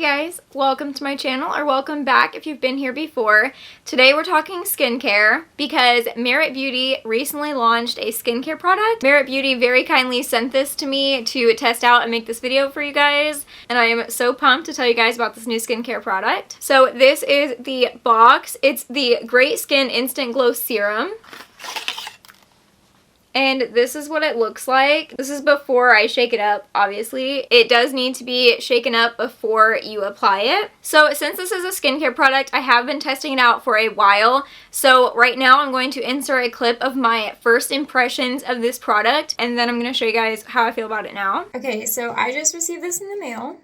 Hey guys, welcome to my channel, or welcome back if you've been here before. Today we're talking skincare because Merity Beauty recently launched a skincare product. Merity Beauty very kindly sent this to me to test out and make this video for you guys, and I am so pumped to tell you guys about this new skincare product. So this is the box. It's the Great Skin Instant Glow Serum. And this is what it looks like. This is before I shake it up, obviously. It does need to be shaken up before you apply it. So since this is a skincare product, I have been testing it out for a while. So right now I'm going to insert a clip of my first impressions of this product, and then I'm going to show you guys how I feel about it now. Okay, so I just received this in the mail,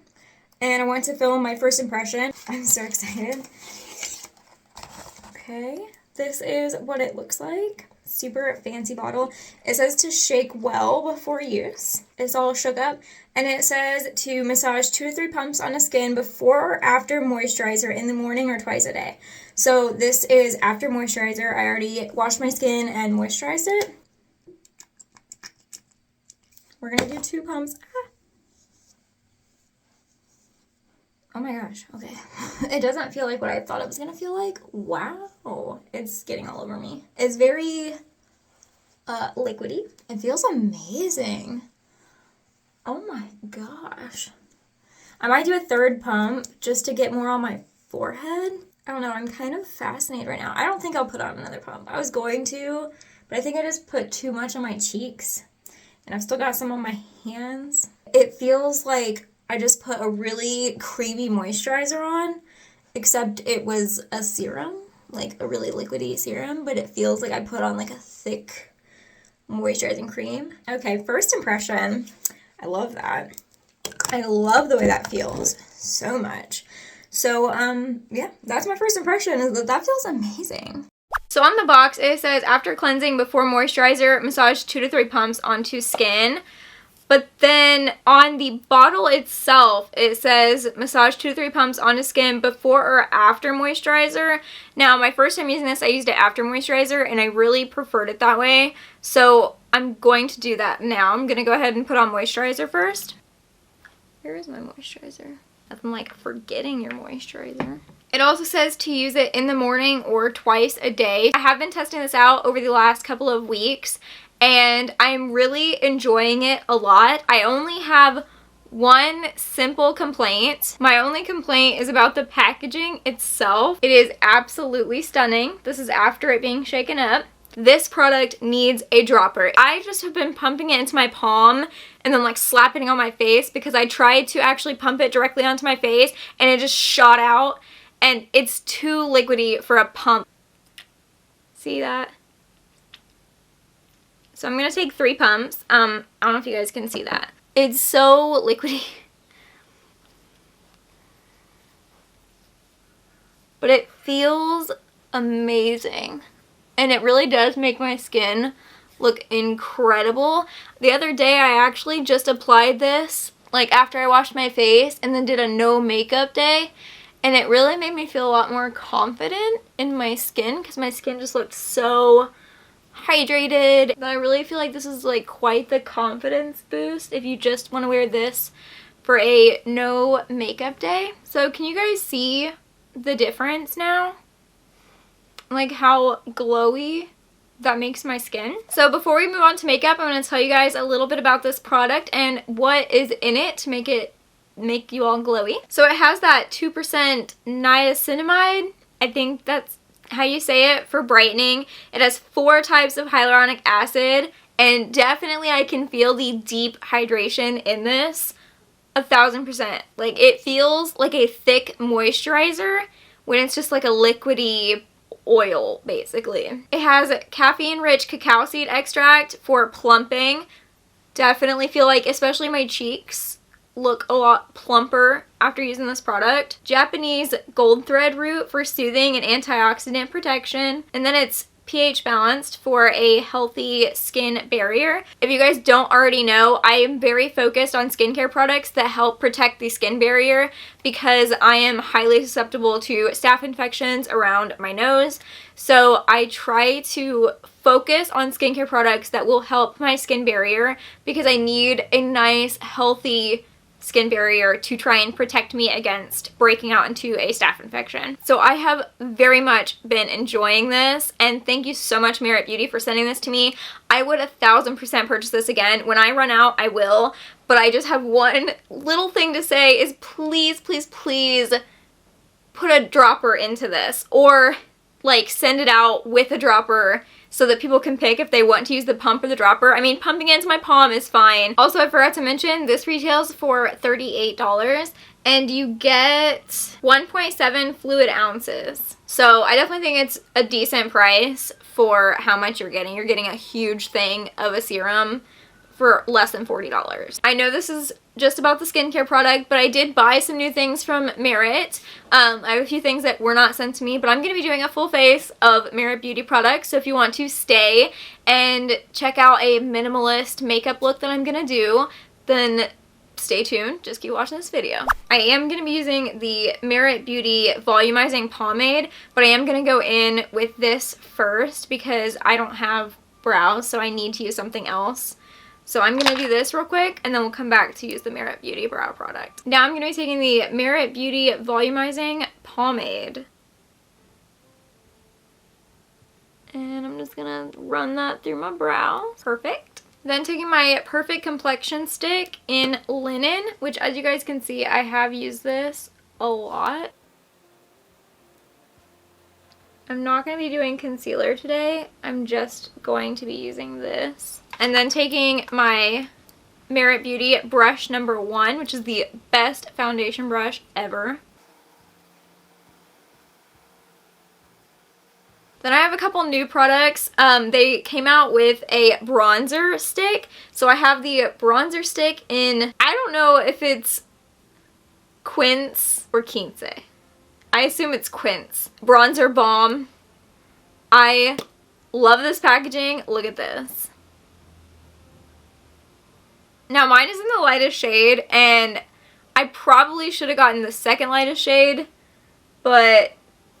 and I want to film my first impression. I'm so excited. Okay, this is what it looks like. Super fancy bottle. It says to shake well before use. It's all shook up, and it says to massage 2 to 3 pumps on the skin before or after moisturizer in the morning or twice a day. So this is after moisturizer. I already washed my skin and moisturized it. We're gonna do 2 pumps. Oh my gosh, okay. It doesn't feel like what I thought it was gonna feel like. Wow, it's getting all over me. It's very liquidy. It feels amazing. Oh my gosh. I might do a 3rd pump just to get more on my forehead. I don't know, I'm kind of fascinated right now. I don't think I'll put on another pump. I was going to, but I think I just put too much on my cheeks. And I've still got some on my hands. It feels like I just put a really creamy moisturizer on, except it was a serum, like a really liquidy serum, but it feels like I put on like a thick moisturizing cream. Okay, first impression, I love that. I love the way that feels so much. So, yeah, that's my first impression, is that feels amazing. So on the box, it says, after cleansing, before moisturizer, massage 2 to 3 pumps onto skin. But then on the bottle itself, it says massage 2 to 3 pumps onto skin before or after moisturizer. Now, my first time using this, I used it after moisturizer, and I really preferred it that way. So I'm going to do that now. I'm going to go ahead and put on moisturizer first. Where is my moisturizer? Nothing like forgetting your moisturizer. It also says to use it in the morning or twice a day. I have been testing this out over the last couple of weeks, and I'm really enjoying it a lot. I only have one simple complaint. My only complaint is about the packaging itself. It is absolutely stunning. This is after it being shaken up. This product needs a dropper. I just have been pumping it into my palm and then like slapping it on my face, because I tried to actually pump it directly onto my face and it just shot out, and it's too liquidy for a pump. See that? So I'm going to take 3 pumps. I don't know if you guys can see that. It's so liquidy. But it feels amazing. And it really does make my skin look incredible. The other day I actually just applied this like after I washed my face and then did a no makeup day. And it really made me feel a lot more confident in my skin, because my skin just looked so hydrated. I really feel like this is like quite the confidence boost if you just want to wear this for a no makeup day. So can you guys see the difference now? Like how glowy that makes my skin. So before we move on to makeup, I'm going to tell you guys a little bit about this product and what is in it to make you all glowy. So it has that 2% niacinamide. I think that's how you say it, for brightening. It has 4 types of hyaluronic acid, and definitely I can feel the deep hydration in this 1000%. Like, it feels like a thick moisturizer when it's just like a liquidy oil, basically. It has caffeine-rich cacao seed extract for plumping. Definitely feel like, especially my cheeks look a lot plumper after using this product. Japanese gold thread root for soothing and antioxidant protection. And then it's pH balanced for a healthy skin barrier. If you guys don't already know, I am very focused on skincare products that help protect the skin barrier, because I am highly susceptible to staph infections around my nose. So I try to focus on skincare products that will help my skin barrier, because I need a nice, healthy skin barrier to try and protect me against breaking out into a staph infection. So I have very much been enjoying this, and thank you so much, Merit Beauty, for sending this to me. I would 1000% purchase this again. When I run out, I will, but I just have one little thing to say is please, please, please put a dropper into this, or like send it out with a dropper so that people can pick if they want to use the pump or the dropper. I mean, pumping into my palm is fine. Also, I forgot to mention, this retails for $38 and you get 1.7 fluid ounces. So I definitely think it's a decent price for how much you're getting. You're getting a huge thing of a serum for less than $40. I know this is just about the skincare product, but I did buy some new things from Merit. I have a few things that were not sent to me, but I'm going to be doing a full face of Merit Beauty products, so if you want to stay and check out a minimalist makeup look that I'm going to do, then stay tuned. Just keep watching this video. I am going to be using the Merit Beauty Volumizing Pomade, but I am going to go in with this first because I don't have brows, so I need to use something else. So I'm going to do this real quick, and then we'll come back to use the Merit Beauty brow product. Now I'm going to be taking the Merit Beauty Volumizing Pomade. And I'm just going to run that through my brow. Perfect. Then taking my Perfect Complexion Stick in Linen, which as you guys can see, I have used this a lot. I'm not going to be doing concealer today. I'm just going to be using this. And then taking my Merit Beauty brush number 1, which is the best foundation brush ever. Then I have a couple new products. They came out with a bronzer stick. So I have the bronzer stick in, I don't know if it's Quince or Quince. I assume it's Quince. Bronzer Balm. I love this packaging. Look at this. Now mine is in the lightest shade, and I probably should have gotten the second lightest shade, but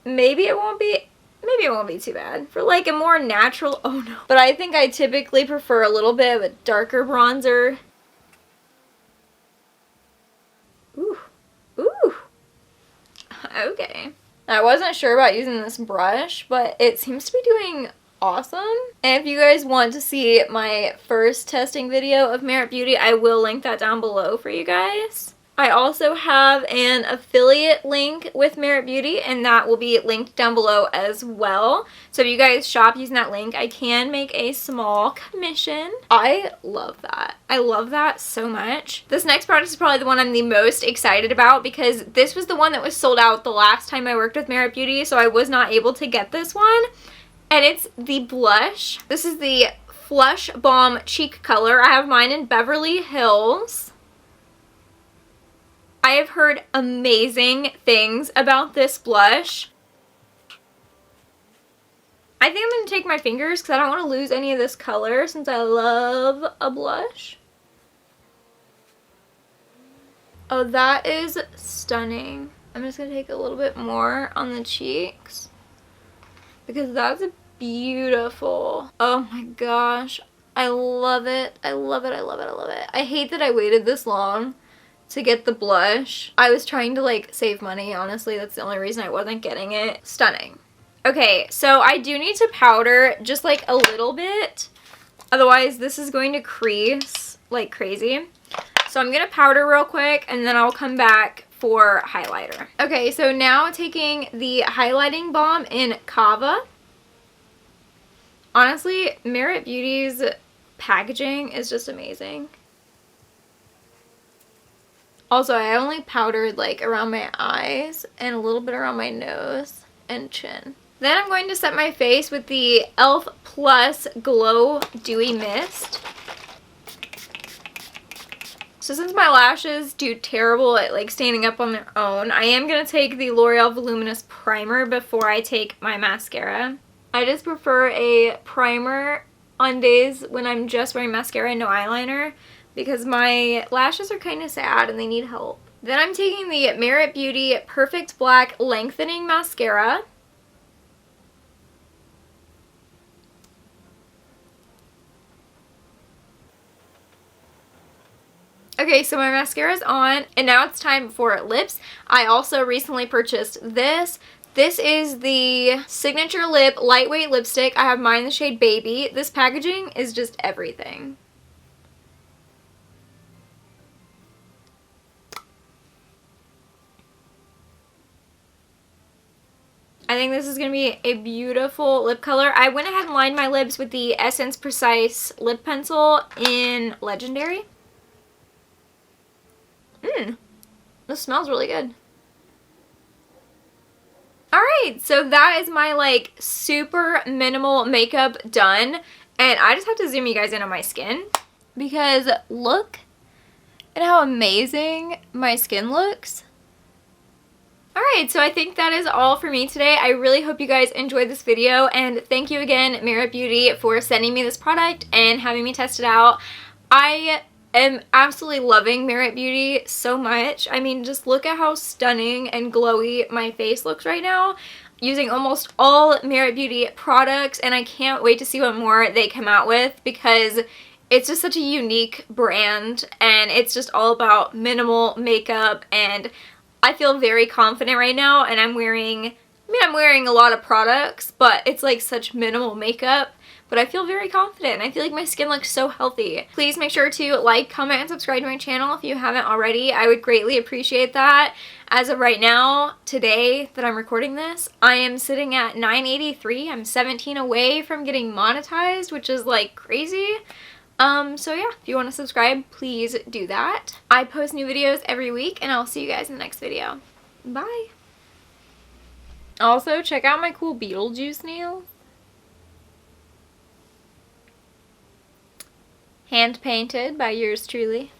maybe it won't be too bad. For like a more natural, oh no. But I think I typically prefer a little bit of a darker bronzer. Ooh, ooh, okay. I wasn't sure about using this brush, but it seems to be doing awesome. And if you guys want to see my first testing video of Merit Beauty, I will link that down below for you guys. I also have an affiliate link with Merit Beauty, and that will be linked down below as well. So if you guys shop using that link, I can make a small commission. I love that. I love that so much. This next product is probably the one I'm the most excited about because this was the one that was sold out the last time I worked with Merit Beauty, so I was not able to get this one. And it's the blush. This is the Flush Balm Cheek Color. I have mine in Beverly Hills. I have heard amazing things about this blush. I think I'm going to take my fingers because I don't want to lose any of this color since I love a blush. Oh, that is stunning. I'm just going to take a little bit more on the cheeks because that's beautiful. Oh my gosh. I love it. I love it. I love it. I love it. I hate that I waited this long to get the blush. I was trying to like save money, honestly. That's the only reason I wasn't getting it. Stunning. Okay, so I do need to powder just like a little bit. Otherwise, this is going to crease like crazy. So I'm going to powder real quick and then I'll come back for highlighter. Okay, so now taking the highlighting balm in Kava. Honestly, Merit Beauty's packaging is just amazing. Also, I only powdered like around my eyes and a little bit around my nose and chin. Then I'm going to set my face with the e.l.f. Plus Glow Dewy Mist. So since my lashes do terrible at like standing up on their own, I am going to take the L'Oreal Voluminous Primer before I take my mascara. I just prefer a primer on days when I'm just wearing mascara and no eyeliner, because my lashes are kind of sad and they need help. Then I'm taking the Merit Beauty Perfect Black Lengthening Mascara. Okay, so my mascara is on, and now it's time for lips. I also recently purchased this. This is the Signature Lip Lightweight Lipstick. I have mine in the shade Baby. This packaging is just everything. I think this is going to be a beautiful lip color. I went ahead and lined my lips with the Essence Precise Lip Pencil in Legendary. This smells really good. Alright, so that is my like super minimal makeup done. And I just have to zoom you guys in on my skin because look at how amazing my skin looks. Alright, so I think that is all for me today. I really hope you guys enjoyed this video, and thank you again, Merity Beauty, for sending me this product and having me test it out. I am absolutely loving Merity Beauty so much. I mean, just look at how stunning and glowy my face looks right now using almost all Merity Beauty products, and I can't wait to see what more they come out with because it's just such a unique brand, and it's just all about minimal makeup, and I feel very confident right now, and I'm wearing a lot of products, but it's like such minimal makeup, but I feel very confident. I feel like my skin looks so healthy. Please make sure to like, comment, and subscribe to my channel if you haven't already. I would greatly appreciate that. As of right now, today that I'm recording this, I am sitting at 983. I'm 17 away from getting monetized, which is like crazy. So yeah, if you want to subscribe, please do that. I post new videos every week, and I'll see you guys in the next video. Bye! Also, check out my cool Beetlejuice nails. Hand painted by yours truly.